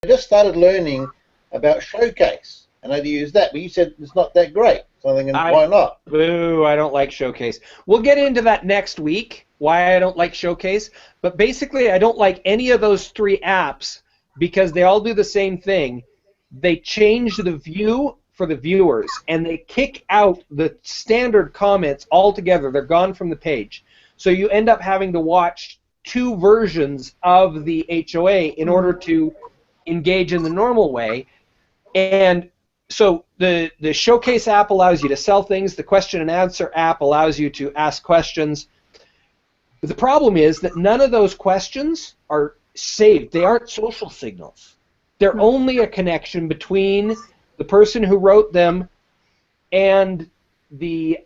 just started learning about Showcase, and I'd use that, but you said it's not that great. So I'm thinking, why not? Boo, I don't like Showcase. We'll get into that next week, why I don't like Showcase, but basically I don't like any of those 3 apps because they all do the same thing. They change the view for the viewers, and they kick out the standard comments altogether. They're gone from the page. So you end up having to watch 2 versions of the HOA in order to engage in the normal way. And so the Showcase app allows you to sell things. The question and answer app allows you to ask questions. But the problem is that none of those questions are saved. They aren't social signals. They're only a connection between the person who wrote them and the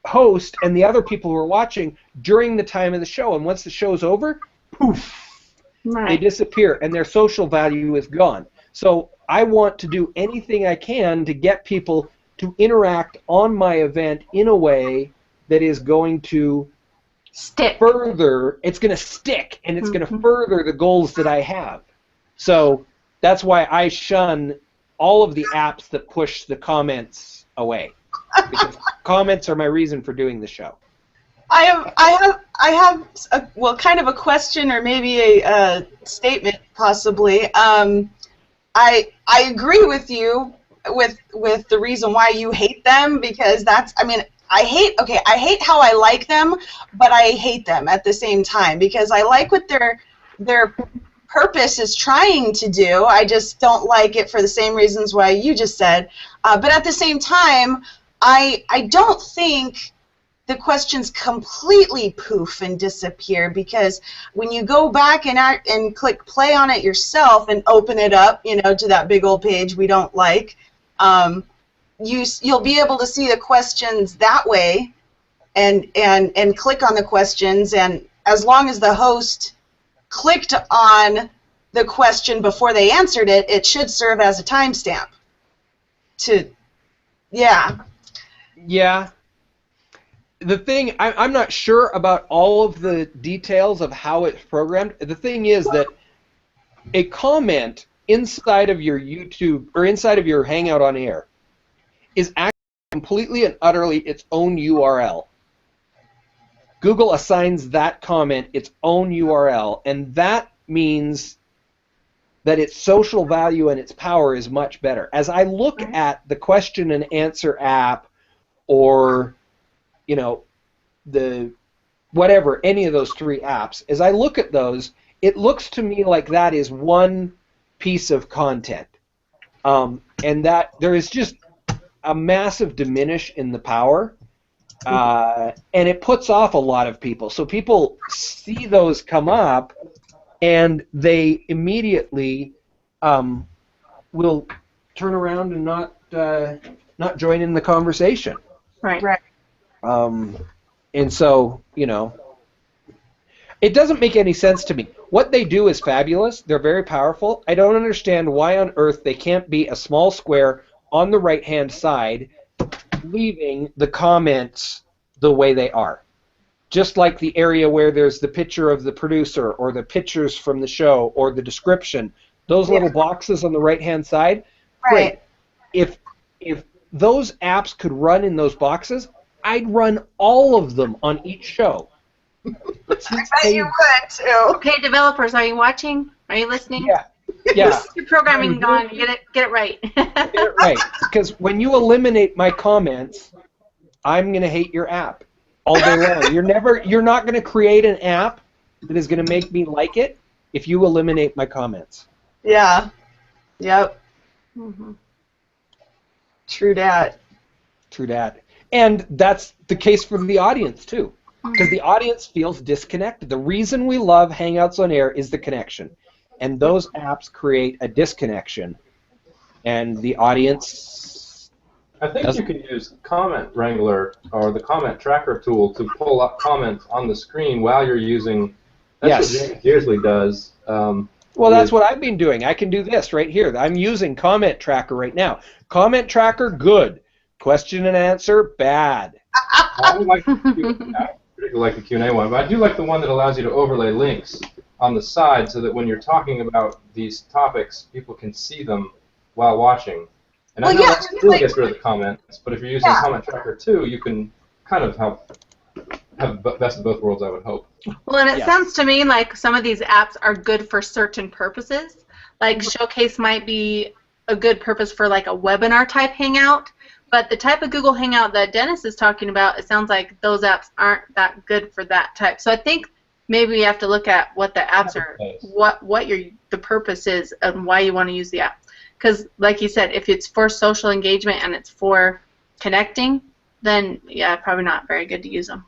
host and the other people who are watching during the time of the show. And once the show's over, poof, they disappear, and their social value is gone. So I want to do anything I can to get people to interact on my event in a way that is going to further, it's going to stick, and it's going to further the goals that I have. So that's why I shun all of the apps that push the comments away, because comments are my reason for doing the show. I have a, kind of a question, or maybe a statement possibly. I agree with you with the reason why you hate them, because that's, I mean, I hate how I like them, but I hate them at the same time, because I like what their purpose is trying to do. I just don't like it for the same reasons why you just said. But at the same time, I don't think the questions completely poof and disappear, because when you go back and click play on it yourself and open it up, you know, to that big old page we don't like, you'll be able to see the questions that way, and click on the questions, and as long as the host clicked on the question before they answered it, it should serve as a timestamp. Yeah. The thing, I'm not sure about all of the details of how it's programmed. The thing is that a comment inside of your YouTube, or inside of your Hangout on Air, is actually completely and utterly its own URL. Google assigns that comment its own URL, and that means that its social value and its power is much better. As I look at the question and answer app, or, you know, the whatever, any of those 3 apps, as I look at those, it looks to me like that is one piece of content, and that there is just a massive diminish in the power. And it puts off a lot of people. So people see those come up, and they immediately will turn around and not join in the conversation. Right. And so, you know, it doesn't make any sense to me. What they do is fabulous. They're very powerful. I don't understand why on earth they can't be a small square on the right-hand side, leaving the comments the way they are. Just like the area where there's the picture of the producer, or the pictures from the show, or the description. Those little boxes on the right-hand side. Right. Great. If those apps could run in those boxes, I'd run all of them on each show. But I bet you would too. Okay, developers, are you watching? Are you listening? Yeah. Yeah. Your programming gone. Get it right. Get it right. Because when you eliminate my comments, I'm going to hate your app all day long. You're not going to create an app that is going to make me like it if you eliminate my comments. Yeah. Yep. Mm-hmm. True dat. True dat. And that's the case for the audience too, because the audience feels disconnected. The reason we love Hangouts on Air is the connection. And those apps create a disconnection, and the audience... I think you can use Comment Wrangler or the Comment Tracker tool to pull up comments on the screen while you're using... That's what James usually does. Well, that's what I've been doing. I can do this right here. I'm using Comment Tracker right now. Comment Tracker, good. Question and answer, bad. I don't particularly like the Q&A one, but I do like the one that allows you to overlay links on the side so that when you're talking about these topics, people can see them while watching. And I know that still gets rid of the comments, but if you're using Comment Tracker 2, you can kind of have best of both worlds, I would hope. Well, and it sounds to me like some of these apps are good for certain purposes. Like Showcase might be a good purpose for like a webinar type hangout, but the type of Google Hangout that Dennis is talking about, it sounds like those apps aren't that good for that type. So I think maybe we have to look at what the apps are, what the purpose is, and why you want to use the app. Because, like you said, if it's for social engagement and it's for connecting, then, yeah, probably not very good to use them.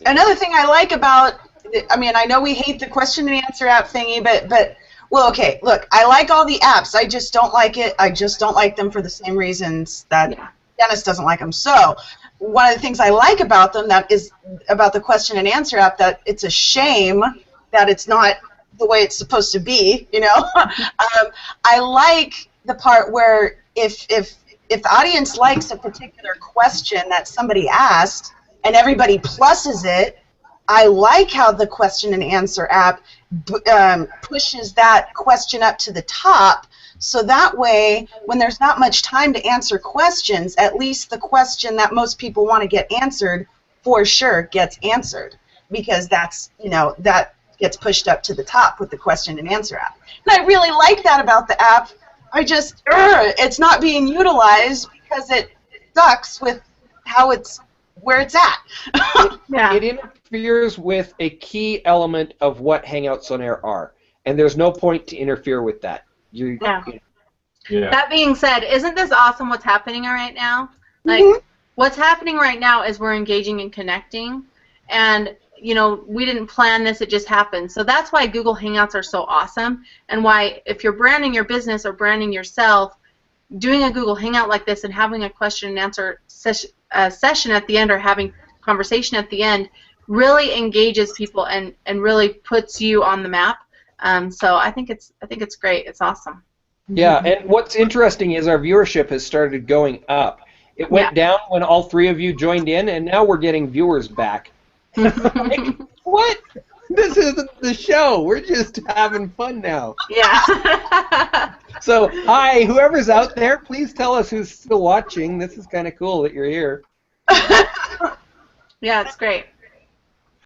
Another thing I like about, I mean, I know we hate the question and answer app thingy, but well, okay, look, I like all the apps. I just don't like it. I just don't like them for the same reasons that Dennis doesn't like them. So one of the things I like about them, that is about the question and answer app, that it's a shame that it's not the way it's supposed to be, you know. I like the part where if the audience likes a particular question that somebody asked and everybody pluses it, I like how the question and answer app pushes that question up to the top, so that way when there's not much time to answer questions, at least the question that most people want to get answered for sure gets answered, because that's, you know, that gets pushed up to the top with the question and answer app. And I really like that about the app. I just, it's not being utilized because it sucks with how it's, where it's at. It interferes with a key element of what Hangouts on Air are, and there's no point to interfere with that. That being said, isn't this awesome what's happening right now? Like, what's happening right now is we're engaging and connecting, and you know, we didn't plan this, it just happened. So that's why Google Hangouts are so awesome, and why if you're branding your business or branding yourself, doing a Google Hangout like this and having a question and answer session at the end, or having conversation at the end, really engages people and really puts you on the map. So I think it's great. It's awesome. Yeah, and what's interesting is our viewership has started going up. It went down when all three of you joined in, and now we're getting viewers back. Like, what? This isn't the show. We're just having fun now. Yeah. So, hi, whoever's out there, please tell us who's still watching. This is kind of cool that you're here. Yeah, it's great.